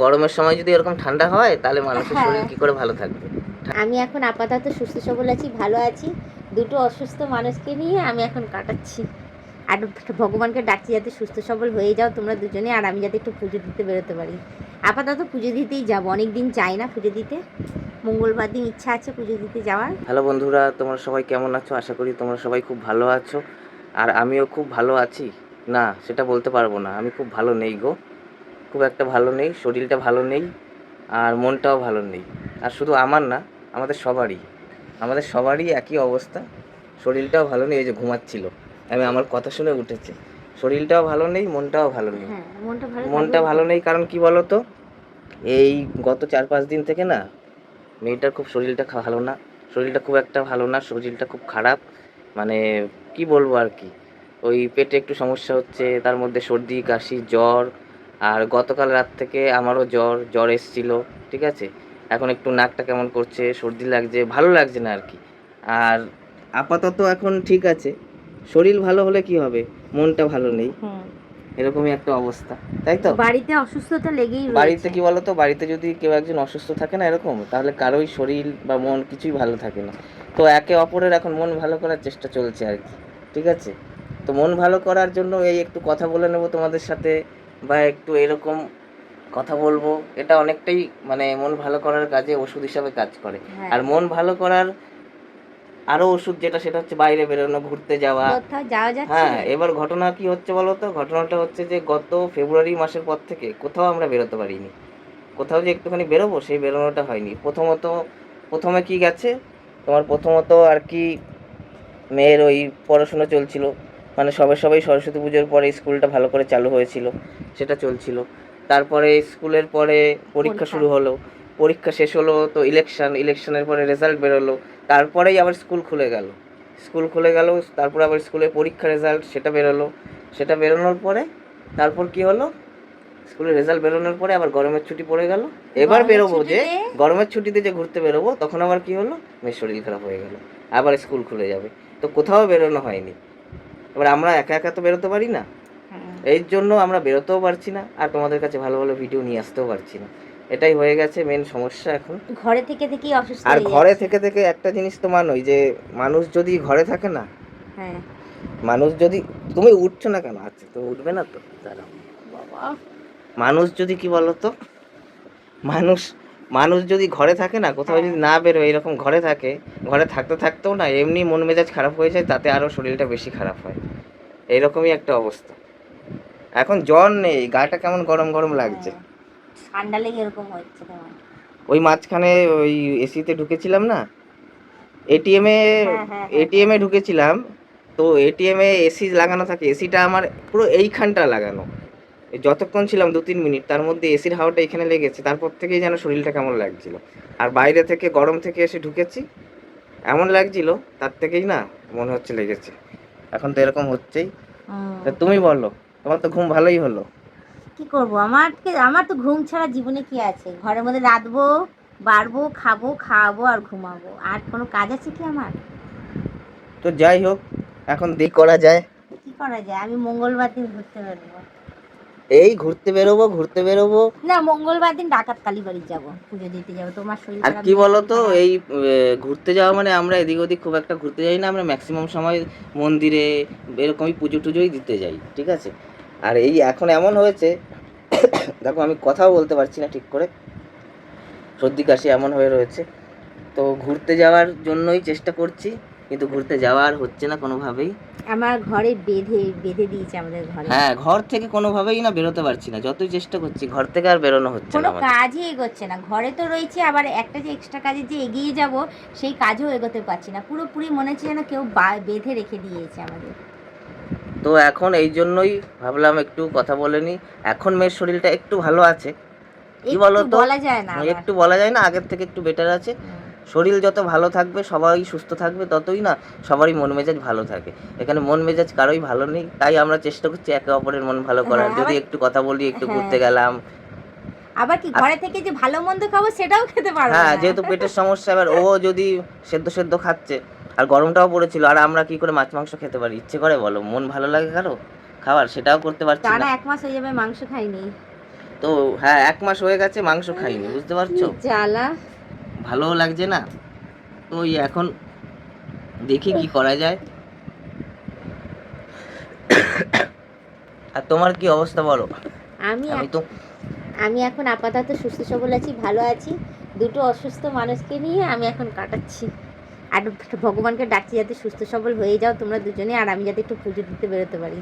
গরমের সময় যদি এরকম ঠান্ডা হয় তাহলে মানুষের শরীর কি করে ভালো থাকবে? আমি এখন আপাতত সুস্থ সবল আছি, ভালো আছি। দুটো অসুস্থ মানুষকে নিয়ে আমি এখন কাটাচ্ছি। আর ভগবানকে ডাকছি যাতে সুস্থ সবল হয়ে যাও তোমরা দুজনে, আর আমি যাতে একটু পুজো দিতে বেরোতে পারি। আপাতত পুজো দিতেই যাবো, অনেক দিন যাই না পুজো দিতে। মঙ্গলবার দিন ইচ্ছা আছে পুজো দিতে যাওয়ার। হ্যালো বন্ধুরা, তোমরা সবাই কেমন আছো? আশা করি তোমরা সবাই খুব ভালো আছো। আর আমিও খুব ভালো আছি। না, সেটা বলতে পারবো না, আমি খুব ভালো নেই গো। খুব একটা ভালো নেই, শরীরটা ভালো নেই আর মনটাও ভালো নেই। আর শুধু আমার না, আমাদের সবারই একই অবস্থা। শরীরটাও ভালো নেই, এই যে ঘুমাচ্ছিল, আমি আমার কথা শুনে উঠেছে। শরীরটাও ভালো নেই, মনটাও ভালো নেই। মনটা ভালো নেই কারণ কি বলো তো, এই গত 4-5 দিন থেকে না মেয়েটার খুব শরীরটা ভালো না। শরীরটা খুব একটা ভালো না, শরীরটা খুব খারাপ। মানে কি বলবো আর কি, ওই পেটে একটু সমস্যা হচ্ছে, তার মধ্যে সর্দি কাশি জ্বর। আর গতকাল রাত থেকে আমারও জ্বর এসেছিলো, ঠিক আছে। এখন একটু নাকটা কেমন করছে, সর্দি লাগছে, ভালো লাগছে না আর কি। আর আপাতত এখন ঠিক আছে। শরীর ভালো হলে কি হবে, মনটা ভালো নেই, এরকমই একটা অবস্থা, তাই তো। বাড়িতে অসুস্থতা লেগেই রয়েছে। বাড়িতে কি বলতো, বাড়িতে যদি কেউ একজন অসুস্থ থাকে না এরকম, তাহলে কারোই শরীর বা মন কিছুই ভালো থাকে না। তো একে অপরের এখন মন ভালো করার চেষ্টা চলছে আর কি, ঠিক আছে। তো মন ভালো করার জন্য এই একটু কথা বলে নেব তোমাদের সাথে, বা একটু এরকম কথা বলবো। এটা অনেকটাই মানে মন ভালো করার কাজে ওষুধ হিসাবে কাজ করে। আর মন ভালো করার আরো ওষুধ যেটা, সেটা হচ্ছে বাইরে বেরোনো, ঘুরতে যাওয়া। হ্যাঁ, এবার ঘটনা কি হচ্ছে বলো তো, ঘটনাটা হচ্ছে যে গত ফেব্রুয়ারি মাসের পর থেকে কোথাও আমরা বেরোতে পারিনি। কোথাও যে একটুখানি বেরোবো, সেই বেরোনোটা হয়নি। প্রথমে কি গেছে তোমার, প্রথমত আর কি মেয়ের ওই পড়াশোনা চলছিল। মানে সবাই সরস্বতী পুজোর পরে স্কুলটা ভালো করে চালু হয়েছিল, সেটা চলছিল। তারপরে স্কুলের পরে পরীক্ষা শুরু হলো, পরীক্ষা শেষ হলো, তো ইলেকশনের পরে রেজাল্ট বেরোলো। তারপরেই আবার স্কুল খুলে গেল। তারপর আবার স্কুলের পরীক্ষা রেজাল্ট সেটা বেরোলো। সেটা বেরোনোর পরে তারপর কি হলো, স্কুলের রেজাল্ট বেরোনোর পরে আবার গরমের ছুটি পড়ে গেল। এবার বেরোবো যে গরমের ছুটিতে যে ঘুরতে বেরোবো, তখন আবার কি হলো, মেয়ের শরীর খারাপ হয়ে গেল, আবার স্কুল খুলে যাবে। তো কোথাও বেরোনো হয়নি। এবার আমরা একা একা তো বেরোতে পারি না, এই জন্য আমরা বেরোতেও পারছি না, আর তোমাদের কাছে ভালো ভালো ভিডিও নিয়ে আসতেও পারছি না। এটাই হয়ে গেছে মেন সমস্যা এখন। ঘরে থেকে থেকেই অসুস্থ। আর ঘরে থেকে থেকে একটা জিনিস তো মানোই, যে মানুষ যদি ঘরে থাকে না, মানুষ যদি, তুমি উঠছো না কেন? আচ্ছা, তুমি উঠবে না তো, দাঁড়াও বাবা। মানুষ যদি কি বলতো, মানুষ মানুষ যদি ঘরে থাকে না, কোথাও যদি না বেরোয়, এরকম ঘরে থাকে, ঘরে থাকতে থাকতেও না এমনি মন মেজাজ খারাপ হয়ে যায়, তাতে আরো শরীরটা বেশি খারাপ হয়। এইরকমই একটা অবস্থা। এখন জ্বর নেই, গাটা কেমন গরম গরম লাগছে, ঠান্ডা লেগে এরকম হচ্ছে। ওই মাঝখানে ওই এসিতে ঢুকেছিলাম না, এটিএমে ঢুকেছিলাম। তো এটিএমে এসি লাগানো থাকে, এসিটা আমার পুরো এইখানটা লাগানো। যতক্ষণ ছিলাম 2-3 মিনিট, তার মধ্যে এসির হাওয়াটা এখানে লেগেছে, তারপর থেকেই যেন শরীরটা কেমন লাগছিল। আর বাইরে থেকে গরম থেকে এসে ঢুকেছি, এমন লাগছিল, তার থেকেই না মনে হচ্ছে লেগেছে। এখন তো এরকম হচ্ছেই। তুমি বলো, তোমার তো ঘুম ভালোই হলো। কি করব, আমার তো ঘুম ছাড়া জীবনে কি আছে? ঘরের মধ্যে রাঁধবো, বাড়বো, খাওয়াবো আর ঘুমাবো, আর কোনো কাজ আছে কি আমার? তো যাই হোক, এখন কি করা যায়? আমি মঙ্গলবার দিন ঘুরতে বেরোবো। এই ঘুরতে বেরোবো না, মঙ্গলবার দিন ডাকাত কালী বাড়ি যাবো, পুজো দিতে যাবো। তোমার শরীর আর খারাপ, কি বলতো, এই ঘুরতে যাওয়া মানে আমরা এদিক ওদিক খুব একটা ঘুরতে যাই না, আমরা ম্যাক্সিমাম সময় মন্দিরে এরকমই পুজো টুজোই দিতে যাই, ঠিক আছে। আর এই এখন এমন হয়েছে, দেখো আমি কথাও বলতে পারছি না ঠিক করে, সর্দি কাশি এমন হয়ে রয়েছে। তো ঘুরতে যাওয়ার জন্যই চেষ্টা করছি, কিন্তু ঘুরতে যাওয়া আর হচ্ছে না কোনোভাবেই। আমার ঘরে বেঁধে দিয়েছে আমাদের ঘরে। হ্যাঁ, ঘর থেকে কোনোভাবেই না বেরোতে পারছি না, যতই চেষ্টা করছি ঘর থেকে আর বেরোনো হচ্ছে না, কোনো কাজই এগোচ্ছে না। ঘরে তো রয়েছে, আবার একটা যে এক্সট্রা কাজে যে এগিয়ে যাব, সেই কাজও এগোতে পারছি না। পুরোপুরি মনে হচ্ছে যেন কেউ বেঁধে রেখে দিয়েছে আমাদের। তো এখন এই জন্যই ভাবলাম একটু কথা বলে নি। এখন মেয়ের শরীরটা একটু ভালো আছে, কি বলো তো, একটু বলা যায় না, আগের থেকে একটু বেটার আছে। শরীর যত ভালো থাকবে, সবাই সুস্থ থাকবে, ততই না সবারই মন মেজাজ ভালো থাকে। এখানে মন মেজাজ কারোই ভালো নেই, তাই আমরা চেষ্টা করছি একে অপরের মন ভালো করার। যদি একটু কথা বলি, একটু ঘুরতে গেলাম, আবার কি ঘরে থেকে যে ভালো মন্দ খাবো সেটাও খেতে পারবো না। হ্যাঁ, যেহেতু পেটের সমস্যা, এবার ও যদি সেদ্ধ খাচ্ছে, আর গরমটাও পড়েছিল, আর আমরা কি করে মাছ মাংস খেতে পারি? ইচ্ছে করে বলো, মন ভালো লাগে কারো খাবার, সেটাও করতে পারছি না। 1 মাস হয়ে যাবে মাংস খাইনি। তো হ্যাঁ 1 মাস হয়ে গেছে মাংস খাইনি, বুঝতে কি পারছো? জ্বালা। ভালোও লাগছে না। তো ওই এখন দেখি কি করা যায়। আর তোমার কি অবস্থা বলো? আমি আমি তো আমি এখন আপাতত সুস্থ সবল আছি, ভালো আছি। দুটো অসুস্থ মানুষকে নিয়ে আমি এখন কাটাচ্ছি। আর ভগবানকে ডাকছি যাতে সুস্থ সবল হয়ে যাও তোমরা দুজনে, আর আমি যাতে একটু পুজো দিতে বেরোতে পারি।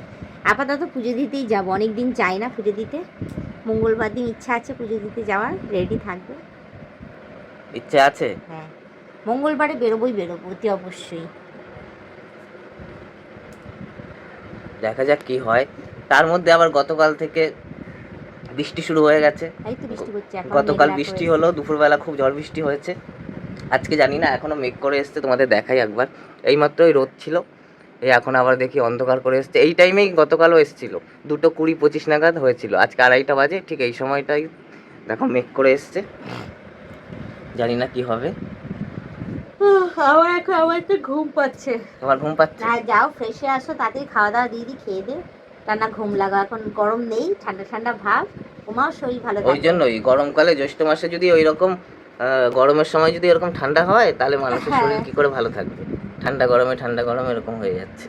আপাতত পুজো দিতেই যাবো, অনেক দিন যাই না পুজো দিতে। মঙ্গলবার দিন ইচ্ছা আছে পুজো দিতে যাওয়ার, রেডি থাকবে। ইচ্ছে আছে। হ্যাঁ, মঙ্গলবারে বেরোবো অতি অবশ্যই। দেখা যাক কি হয়। তার মধ্যে আবার গতকাল থেকে বৃষ্টি শুরু হয়ে গেছে। এই তো বৃষ্টি হচ্ছে এখন, গতকাল মেঘলা বৃষ্টি করেছে। হলো, দুপুরবেলা খুব ঝড় বৃষ্টি হয়েছে। আজকে জানি না, এখনো মেঘ করে এসছে, তোমাদের দেখাই একবার। এইমাত্রই রোদ ছিল, এই এখন আবার দেখি অন্ধকার করে এসছে। এই টাইমেই গতকালও এসছিল, 2:20-25 নাগাদ হয়েছিল। আজকে 2:30 বাজে, ঠিক এই সময়টাই দেখো মেঘ করে এসছে। জানি না কি হবে। আমার তো ঘুম পাচ্ছে। তোমার ঘুম পাচ্ছে? না, যাও ফ্রেশে আসো, তাড়াতাড়ি খাওয়া দাওয়া দিয়ে দিই, খেয়ে দে। রান্না ঘুম লাগা, এখন গরম নেই, ঠান্ডা ঠান্ডা ভাব। তোমার শরীর ভালো ওই থাকবে। জন্যই গরমকালে জ্যৈষ্ঠ মাসে যদি ওই রকম গরমের সময় যদি এরকম ঠান্ডা হয়, তাহলে মানুষের হ্যাঁ। শরীর কি করে ভালো থাকবে? ঠান্ডা গরমে এরকম হয়ে যাচ্ছে।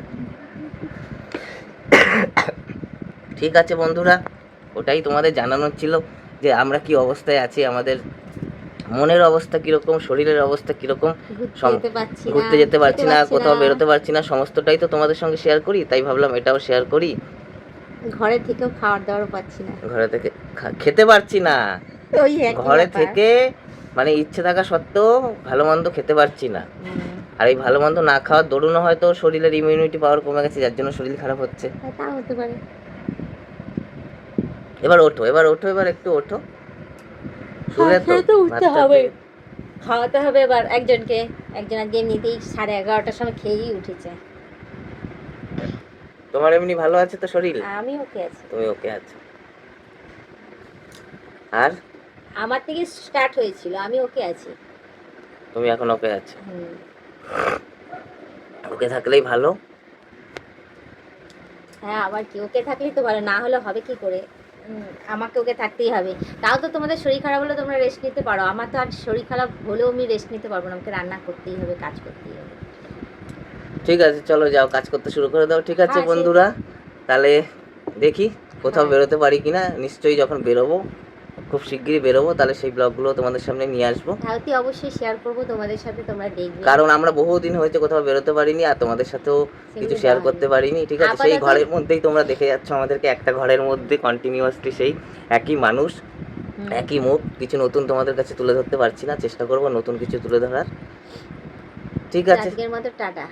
ঠিক আছে বন্ধুরা, ওটাই তোমাদের জানানোর ছিল যে আমরা কি অবস্থায় আছি, আমাদের মনের অবস্থা কীরকম, শরীরের অবস্থা কীরকম। ঘুরতে যেতে পারছি না, কোথাও বেরোতে পারছি না, সমস্তটাই তো তোমাদের সঙ্গে শেয়ার করি, তাই ভাবলাম এটাও শেয়ার করি। ঘরে থেকেও খাওয়ার দাওয়ার পাচ্ছি না, ঘরে থেকে খেতে পারছি না, ওই একই ঘরে ব্যাপার। থেকে মানে ইচ্ছে থাকা সত্ত্বেও ভালো মন্দ খেতে পারছি না। আর এই ভালো মন্দ না খাওয়ার দরুনও হয়তো শরীরের ইমিউনিটি পাওয়ার কমে গেছে, যার জন্য শরীর খারাপ হচ্ছে। হ্যাঁ, তা হতে পারে। এবার ওঠো, এবার একটু ওঠো, শুলে তো তো উঠতে ভাতটা হবে, খেয়ে- খাওয়াতে হবে এবার একজনকে। একজন আজকে এমনিতেই 11:30টার সময় খেয়েই উঠেছে। তোমার এমনি ভালো আছে তো শরীর? আমি ওকে আছি। তুমি ওকে আছো? আর আমার থেকে স্টার্ট হয়েছিল, আমি ওকে আছি। তুমি এখন ওকে আছো? ওকে থাকলেই ভালো। হ্যাঁ, আবার কি, ওকে থাকলেই তো ভালো, না হলে হবে কি করে? আমাকে ওকে থাকতেই হবে। তাও তো তোমাদের শরীর খারাপ হলে তোমরা রেস্ট নিতে পারো, আমার তো আর শরীর খারাপ হলেও আমি রেস্ট নিতে পারবো না, আমাকে রান্না করতেই হবে, কাজ করতেই হবে। ঠিক আছে, চলো যাও কাজ করতে শুরু করে দাও। ঠিক আছে হ্যাঁ, বন্ধুরা, তাহলে দেখি কোথাও হ্যাঁ। বেরোতে পারি কিনা। নিশ্চয়ই যখন বেরোবো, খুব শিগগিরই বেরোবো, তাহলে সেই ব্লগগুলো তোমাদের সামনে নিয়ে আসবো। তাহলে অবশ্যই শেয়ার করবো তোমাদের সাথে, তোমরা দেখবে। কারণ আমরা বহুদিন হয়েছে কোথাও বেরোতে পারিনি, আর তোমাদের সাথেও কিছু সেগুলো শেয়ার জানি। করতে পারিনি। ঠিক আছে, সেই আপাতত- ঘরের মধ্যেই তোমরা দেখে যাচ্ছ আমাদেরকে, একটা ঘরের মধ্যে কন্টিনিউয়াসলি সেই একই মানুষ, একই মুখ। কিছু নতুন তোমাদের কাছে তুলে ধরতে পারছি না, চেষ্টা করবো নতুন কিছু তুলে ধরার। ঠিক আছে, আজকের মতো টাটা।